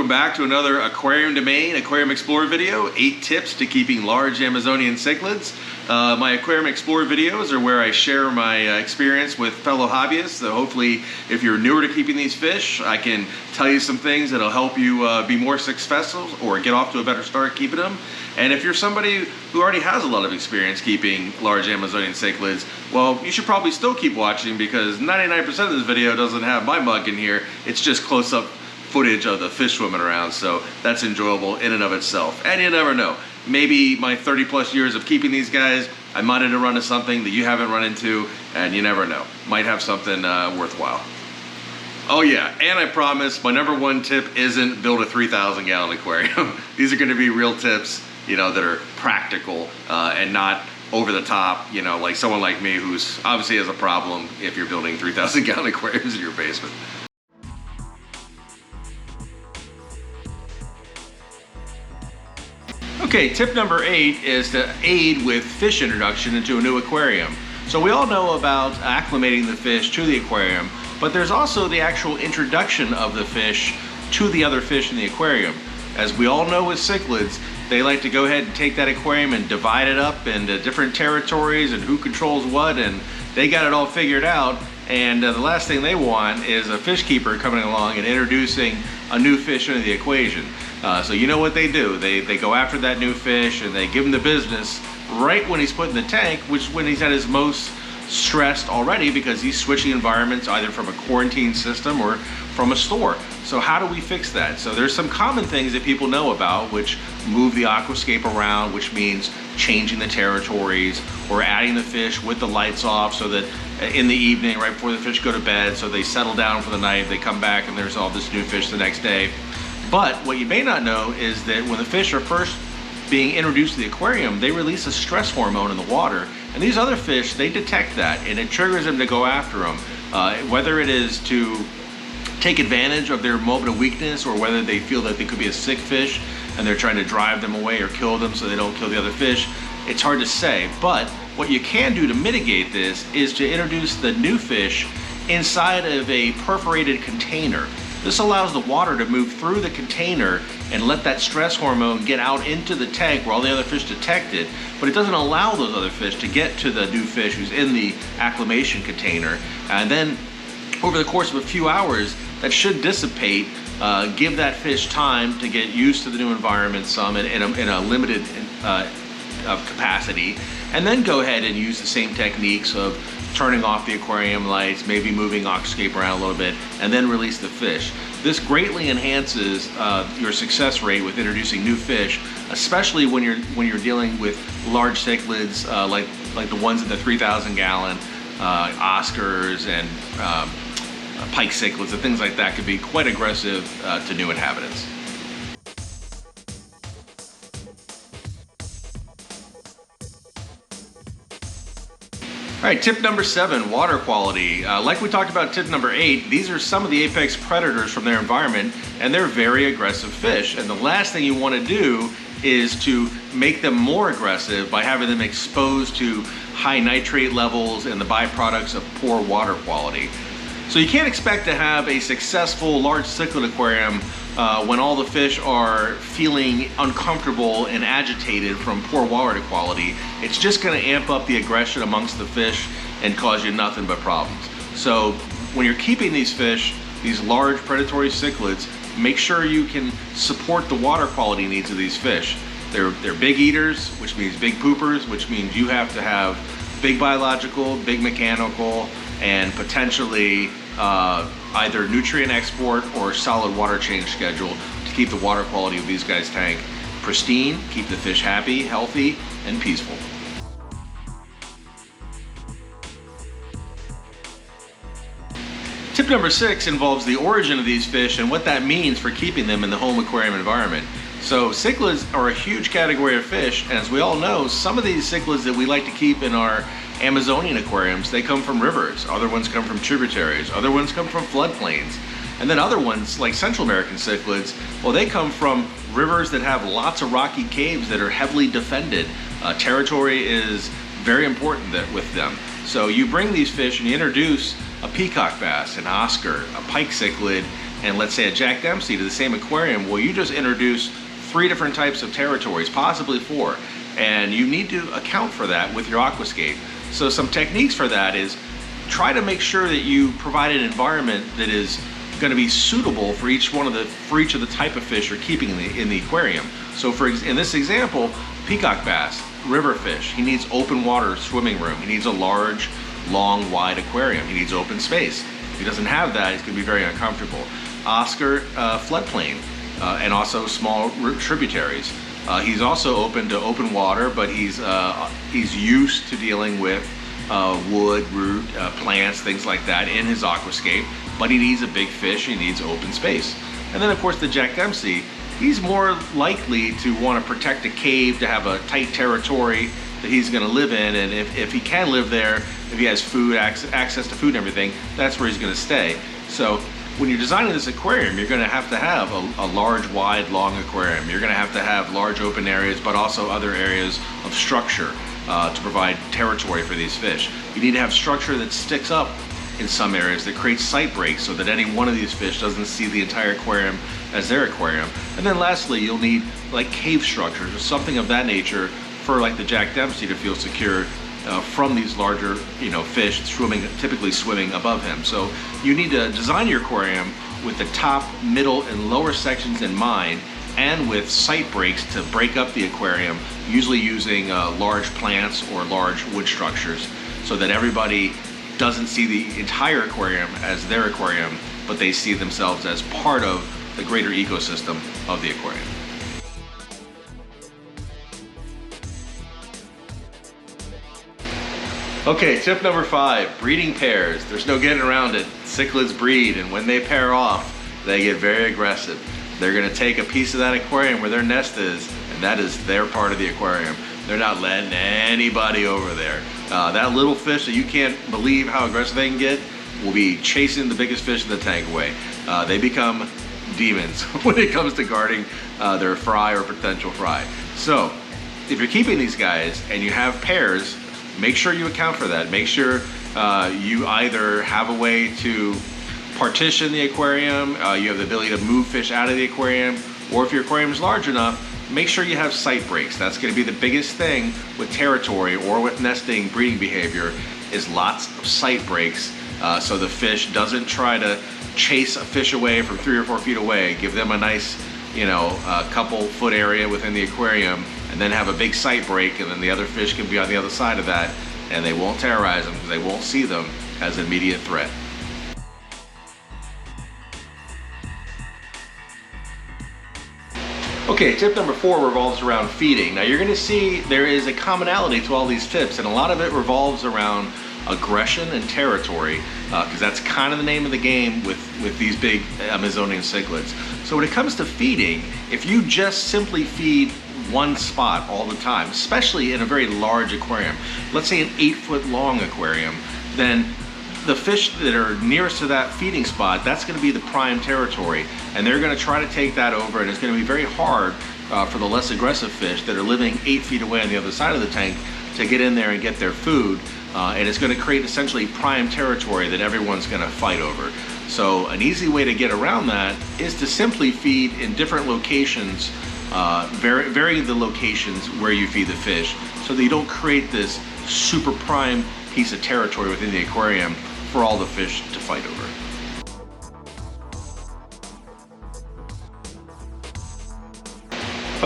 Welcome back to another Aquarium Domain Aquarium Explorer video, 8 tips to keeping large Amazonian cichlids. My Aquarium Explorer videos are where I share my experience with fellow hobbyists, so hopefully if you're newer to keeping these fish, I can tell you some things that'll help you be more successful or get off to a better start keeping them. And if you're somebody who already has a lot of experience keeping large Amazonian cichlids, well, you should probably still keep watching because 99% of this video doesn't have my mug in here. It's just close-up footage of the fish swimming around, so that's enjoyable in and of itself. And you never know, maybe my 30+ years of keeping these guys, I might have run into something that you haven't run into, and you never know, might have something worthwhile. Oh yeah, and I promise my #1 tip isn't build a 3,000 gallon aquarium. These are going to be real tips, you know, that are practical and not over the top, you know, like someone like me who's obviously has a problem if you're building 3,000 gallon aquariums in your basement. Okay, tip number 8 is to aid with fish introduction into a new aquarium. So we all know about acclimating the fish to the aquarium, but there's also the actual introduction of the fish to the other fish in the aquarium. As we all know with cichlids, they like to go ahead and take that aquarium and divide it up into different territories and who controls what, and they got it all figured out. And the last thing they want is a fish keeper coming along and introducing a new fish into the equation. So you know what they do, they go after that new fish and they give him the business right when he's put in the tank, which is when he's at his most stressed already because he's switching environments either from a quarantine system or from a store. So how do we fix that? So there's some common things that people know about, which move the aquascape around, which means changing the territories or adding the fish with the lights off so that in the evening, right before the fish go to bed, so they settle down for the night, they come back and there's all this new fish the next day. But what you may not know is that when the fish are first being introduced to the aquarium, they release a stress hormone in the water. And these other fish, they detect that and it triggers them to go after them. Whether it is to take advantage of their moment of weakness or whether they feel that they could be a sick fish and they're trying to drive them away or kill them so they don't kill the other fish, it's hard to say. But what you can do to mitigate this is to introduce the new fish inside of a perforated container. This allows the water to move through the container and let that stress hormone get out into the tank where all the other fish detect it, but it doesn't allow those other fish to get to the new fish who's in the acclimation container. And then over the course of a few hours, that should dissipate, give that fish time to get used to the new environment some in a limited capacity, and then go ahead and use the same techniques of turning off the aquarium lights, maybe moving aquascape around a little bit, and then release the fish. This greatly enhances your success rate with introducing new fish, especially when you're dealing with large cichlids like the ones in the 3,000 gallon Oscars and pike cichlids and things like that could be quite aggressive to new inhabitants. All right, tip number 7, water quality. Like we talked about tip number 8, these are some of the apex predators from their environment, and they're very aggressive fish. And the last thing you want to do is to make them more aggressive by having them exposed to high nitrate levels and the byproducts of poor water quality. So you can't expect to have a successful large cichlid aquarium when all the fish are feeling uncomfortable and agitated from poor water quality. It's just going to amp up the aggression amongst the fish and cause you nothing but problems. So when you're keeping these fish, these large predatory cichlids, make sure you can support the water quality needs of these fish. They're big eaters, which means big poopers, which means you have to have big biological, big mechanical, and potentially either nutrient export or solid water change schedule to keep the water quality of these guys' tank pristine, keep the fish happy, healthy, and peaceful. Tip number 6 involves the origin of these fish and what that means for keeping them in the home aquarium environment. So cichlids are a huge category of fish, and as we all know, some of these cichlids that we like to keep in our Amazonian aquariums, they come from rivers, other ones come from tributaries, other ones come from floodplains, and then other ones like Central American cichlids, well, they come from rivers that have lots of rocky caves that are heavily defended. Territory is very important with them. So you bring these fish and you introduce a peacock bass, an Oscar, a pike cichlid, and let's say a Jack Dempsey to the same aquarium, well, you just introduce 3 different types of territories, possibly 4, and you need to account for that with your aquascape. So some techniques for that is try to make sure that you provide an environment that is going to be suitable for each of the type of fish you're keeping in the aquarium. So in this example, peacock bass, river fish, he needs open water swimming room. He needs a large, long, wide aquarium. He needs open space. If he doesn't have that, he's going to be very uncomfortable. Oscar, floodplain, and also small tributaries. He's also open to open water, but he's used to dealing with wood, root, plants, things like that in his aquascape, but he needs a big fish, he needs open space. And then of course the Jack Dempsey, he's more likely to want to protect a cave, to have a tight territory that he's going to live in, and if he can live there, if he has food, access to food and everything, that's where he's going to stay. So when you're designing this aquarium, you're going to have a large, wide, long aquarium. You're going to have large open areas, but also other areas of structure to provide territory for these fish. You need to have structure that sticks up in some areas, that creates sight breaks so that any one of these fish doesn't see the entire aquarium as their aquarium. And then lastly, you'll need like cave structures or something of that nature for like the Jack Dempsey to feel secure from these larger, fish typically swimming above him. So you need to design your aquarium with the top, middle, and lower sections in mind, and with sight breaks to break up the aquarium, usually using large plants or large wood structures, so that everybody doesn't see the entire aquarium as their aquarium, but they see themselves as part of the greater ecosystem of the aquarium. Okay, tip number 5, breeding pairs. There's no getting around it. Cichlids breed, and when they pair off, they get very aggressive. They're gonna take a piece of that aquarium where their nest is, and that is their part of the aquarium. They're not letting anybody over there. That little fish that you can't believe how aggressive they can get will be chasing the biggest fish in the tank away. They become demons when it comes to guarding their fry or potential fry. So if you're keeping these guys and you have pairs, make sure you account for that. Make sure you either have a way to partition the aquarium, you have the ability to move fish out of the aquarium, or if your aquarium is large enough, make sure you have sight breaks. That's going to be the biggest thing with territory or with nesting breeding behavior, is lots of sight breaks, so the fish doesn't try to chase a fish away from 3 or 4 feet away. Give them a nice, couple foot area within the aquarium, and then have a big sight break, and then the other fish can be on the other side of that, and they won't terrorize them because they won't see them as an immediate threat. Okay, tip number 4 revolves around feeding. Now you're going to see there is a commonality to all these tips, and a lot of it revolves around aggression and territory, because that's kind of the name of the game with these big Amazonian cichlids. So when it comes to feeding, if you just simply feed one spot all the time, especially in a very large aquarium, let's say an 8-foot long aquarium, then the fish that are nearest to that feeding spot, that's going to be the prime territory, and they're going to try to take that over, and it's going to be very hard for the less aggressive fish that are living 8 feet away on the other side of the tank to get in there and get their food, and it's going to create essentially prime territory that everyone's going to fight over. So an easy way to get around that is to simply feed in different locations, vary the locations where you feed the fish, so that you don't create this super prime piece of territory within the aquarium for all the fish to fight over.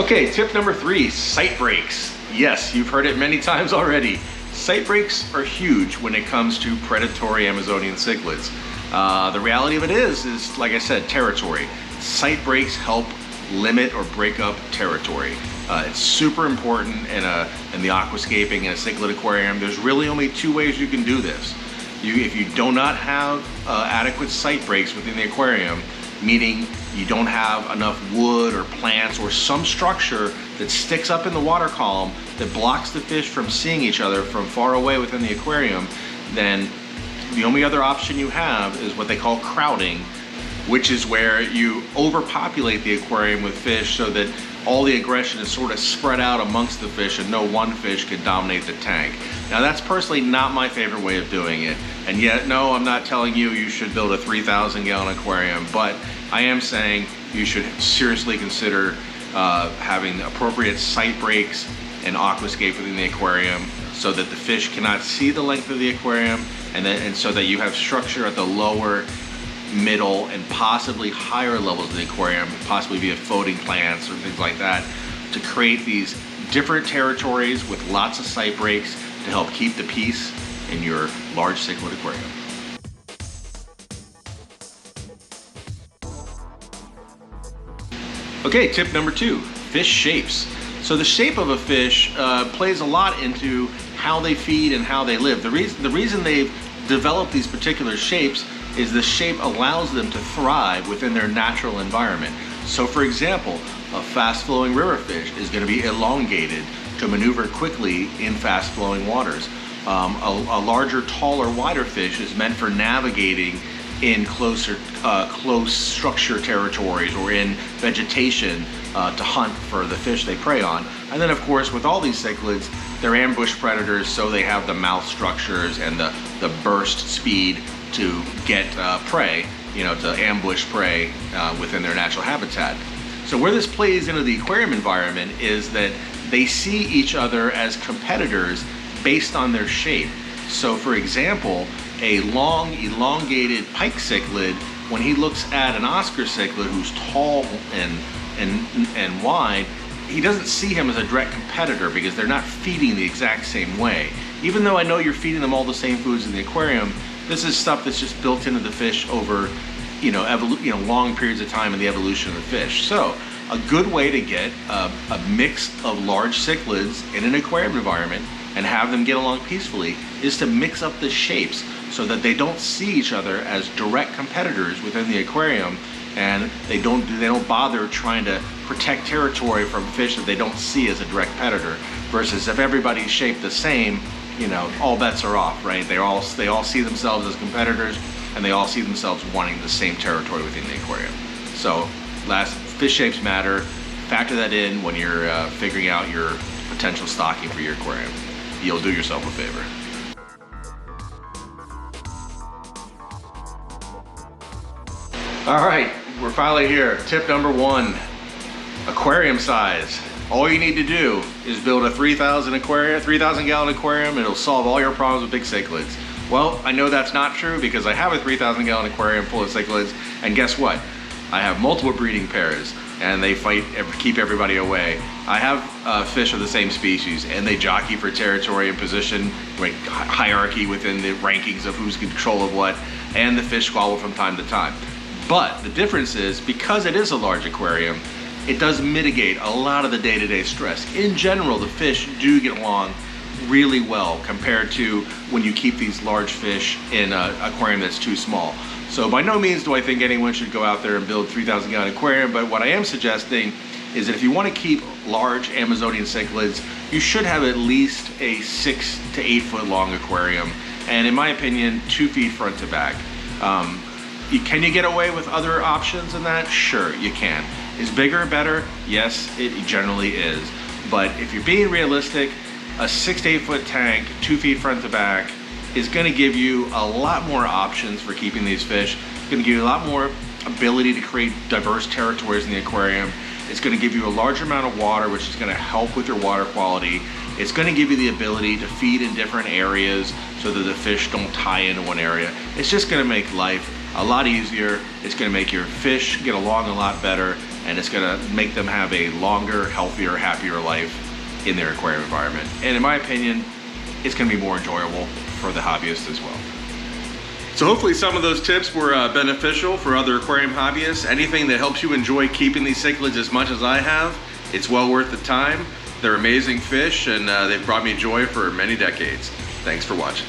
Okay, tip number 3, sight breaks. Yes, you've heard it many times already. Sight breaks are huge when it comes to predatory Amazonian cichlids. The reality of it is like I said, territory. Sight breaks help limit or break up territory. It's super important in the aquascaping in a cichlid aquarium. There's really only 2 ways you can do this. If you do not have adequate sight breaks within the aquarium, meaning you don't have enough wood or plants or some structure that sticks up in the water column that blocks the fish from seeing each other from far away within the aquarium, then the only other option you have is what they call crowding, which is where you overpopulate the aquarium with fish so that all the aggression is sort of spread out amongst the fish and no one fish can dominate the tank. Now that's personally not my favorite way of doing it. And yet, no, I'm not telling you you should build a 3,000 gallon aquarium, but I am saying you should seriously consider having appropriate sight breaks and aquascape within the aquarium so that the fish cannot see the length of the aquarium, and so that you have structure at the lower, middle, and possibly higher levels of the aquarium, possibly via floating plants or things like that, to create these different territories with lots of sight breaks to help keep the peace in your large cichlid aquarium. Okay, tip number 2, fish shapes. So the shape of a fish plays a lot into how they feed and how they live. The reason they've developed these particular shapes is the shape allows them to thrive within their natural environment. So for example, a fast-flowing river fish is going to be elongated to maneuver quickly in fast-flowing waters. A larger, taller, wider fish is meant for navigating in close structure territories or in vegetation to hunt for the fish they prey on. And then of course with all these cichlids, they're ambush predators, so they have the mouth structures and the burst speed to get prey, to ambush prey within their natural habitat. So where this plays into the aquarium environment is that they see each other as competitors based on their shape. So for example, a long, elongated pike cichlid, when he looks at an Oscar cichlid who's tall and wide, he doesn't see him as a direct competitor because they're not feeding the exact same way. Even though I know you're feeding them all the same foods in the aquarium, this is stuff that's just built into the fish over long periods of time in the evolution of the fish. So a good way to get a mix of large cichlids in an aquarium environment and have them get along peacefully is to mix up the shapes so that they don't see each other as direct competitors within the aquarium, and they don't bother trying to protect territory from fish that they don't see as a direct competitor. Versus if everybody's shaped the same, all bets are off, right? They all see themselves as competitors, and they all see themselves wanting the same territory within the aquarium. So fish shapes matter. Factor that in when you're figuring out your potential stocking for your aquarium. You'll do yourself a favor. All right, we're finally here. Tip number 1, aquarium size. All you need to do is build a 3,000 gallon aquarium, and it'll solve all your problems with big cichlids. Well, I know that's not true because I have a 3,000 gallon aquarium full of cichlids, and guess what? I have multiple breeding pairs, and they fight, keep everybody away. I have fish of the same species, and they jockey for territory and position, hierarchy within the rankings of who's in control of what, and the fish squabble from time to time. But the difference is, because it is a large aquarium, it does mitigate a lot of the day-to-day stress. In general, the fish do get along really well compared to when you keep these large fish in an aquarium that's too small. So by no means do I think anyone should go out there and build 3,000 gallon aquarium, but what I am suggesting is that if you want to keep large Amazonian cichlids, you should have at least a 6 to 8 foot long aquarium, and in my opinion, 2 feet front to back. Can you get away with other options than that? Sure, you can. Is bigger better? Yes, it generally is. But if you're being realistic, a 6 to 8 foot tank, 2 feet front to back, is going to give you a lot more options for keeping these fish. It's going to give you a lot more ability to create diverse territories in the aquarium. It's going to give you a larger amount of water, which is going to help with your water quality. It's going to give you the ability to feed in different areas so that the fish don't tie into one area. It's just going to make life a lot easier. It's going to make your fish get along a lot better, and it's going to make them have a longer, healthier, happier life in their aquarium environment. And in my opinion, it's going to be more enjoyable for the hobbyist as well. So hopefully some of those tips were beneficial for other aquarium hobbyists. Anything that helps you enjoy keeping these cichlids as much as I have, it's well worth the time. They're amazing fish, and they've brought me joy for many decades. Thanks for watching.